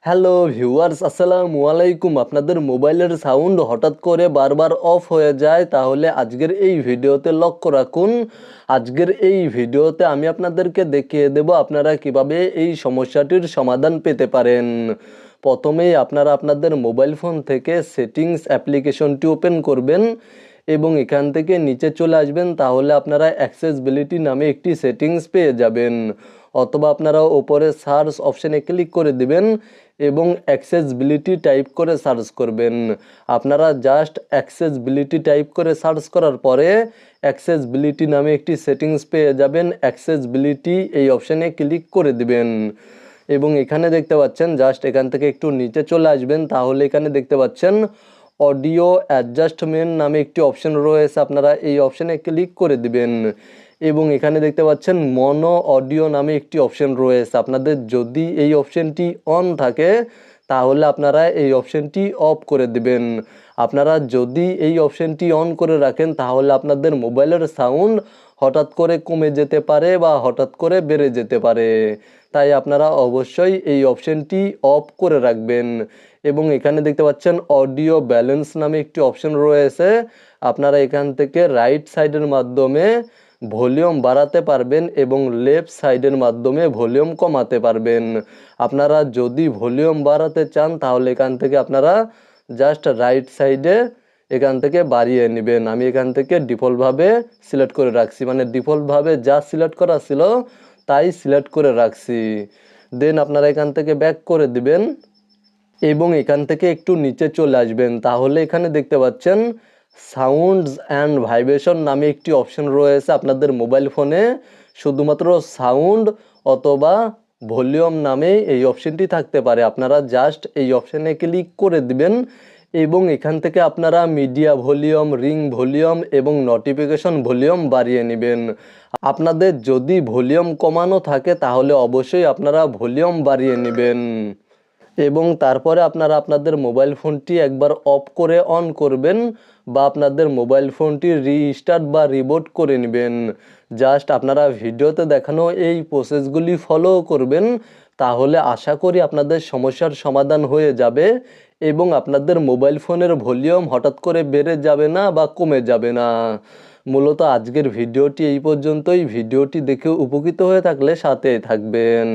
Hello viewers, আসসালামু আলাইকুম। আপনাদের মোবাইলের সাউন্ড হঠাৎ করে বারবার অফ হয়ে যায়, তাহলে আজকের এই ভিডিওতে লক্ষ্য রাখুন। আজকের এই ভিডিওতে আমি আপনাদেরকে দেখিয়ে দেব আপনারা কিভাবে এই সমস্যাটির সমাধান পেতে পারেন। প্রথমেই আপনারা আপনাদের মোবাইল ফোন থেকে সেটিংস অ্যাপ্লিকেশনটি ওপেন করবেন এবং এখান থেকে নিচে চলে আসবেন, তাহলে আপনারা অ্যাক্সেসিবিলিটি নামে একটি সেটিংস পেয়ে যাবেন। অথবা আপনারা ওপরে সার্চ অপশানে ক্লিক করে দিবেন এবং অ্যাক্সেসিবিলিটি টাইপ করে সার্চ করবেন। আপনারা জাস্ট অ্যাক্সেসিবিলিটি টাইপ করে সার্চ করার পরে অ্যাক্সেসিবিলিটি নামে একটি সেটিংস পেয়ে যাবেন। অ্যাক্সেসিবিলিটি এই অপশানে ক্লিক করে দিবেন এবং এখানে দেখতে পাচ্ছেন, জাস্ট এখান থেকে একটু নিচে চলে আসবেন, তাহলে এখানে দেখতে পাচ্ছেন অডিও অ্যাডজাস্টমেন্ট নামে একটি অপশান রয়েছে। আপনারা এই অপশানে ক্লিক করে দিবেন এবং এখানে দেখতে পাচ্ছেন মনো অডিও নামে একটি অপশান রয়েছে। আপনাদের যদি এই অপশানটি অন থাকে তাহলে আপনারা এই অপশানটি অফ করে দিবেন। আপনারা যদি এই অপশানটি অন করে রাখেন তাহলে আপনাদের মোবাইলের সাউন্ড হঠাৎ করে কমে যেতে পারে বা হঠাৎ করে বেড়ে যেতে পারে। তাই আপনারা অবশ্যই এই অপশানটি অফ করে রাখবেন। এবং এখানে দেখতে পাচ্ছেন অডিও ব্যালেন্স নামে একটি অপশান রয়েছে। আপনারা এখান থেকে রাইট সাইডের মাধ্যমে ভলিউম বাড়াতে পারবেন এবং লেফট সাইডের মাধ্যমে ভলিউম কমাতে পারবেন। আপনারা যদি ভলিউম বাড়াতে চান তাহলে এখান থেকে আপনারা জাস্ট রাইট সাইডে এখান থেকে বাড়িয়ে নেবেন। আমি এখান থেকে ডিফল্টভাবে সিলেক্ট করে রাখছি, মানে ডিফল্টভাবে যা সিলেক্ট করা ছিল তাই সিলেক্ট করে রাখছি। দেন আপনারা এখান থেকে ব্যাক করে দিবেন এবং এখান থেকে একটু নিচে চলে আসবেন, তাহলে এখানে দেখতে পাচ্ছেন সাউন্ডস অ্যান্ড ভাইব্রেশন নামে একটি অপশন রয়েছে। আপনাদের মোবাইল ফোনে শুধুমাত্র সাউন্ড অথবা ভলিউম নামে এই অপশনটি থাকতে পারে। আপনারা জাস্ট এই অপশানে ক্লিক করে দিবেন এবং এখান থেকে আপনারা মিডিয়া ভলিউম, রিং ভলিউম এবং নোটিফিকেশন ভলিউম বাড়িয়ে নেবেন। আপনাদের যদি ভলিউম কমানো থাকে তাহলে অবশ্যই আপনারা ভলিউম বাড়িয়ে নেবেন এবং তারপরে আপনারা আপনাদের মোবাইল ফোনটি একবার অফ করে অন করবেন বা আপনাদের মোবাইল ফোনটি রিস্টার্ট বা রিবুট করে নেবেন। জাস্ট আপনারা ভিডিওতে দেখানো এই প্রসেসগুলি ফলো করবেন, তাহলে আশা করি আপনাদের সমস্যার সমাধান হয়ে যাবে এবং আপনাদের মোবাইল ফোনের ভলিউম হঠাৎ করে বেড়ে যাবে না বা কমে যাবে না। মূলত আজকের ভিডিওটি এই পর্যন্তই। ভিডিওটি দেখে উপকৃত হয়ে থাকলে সাথে থাকবেন।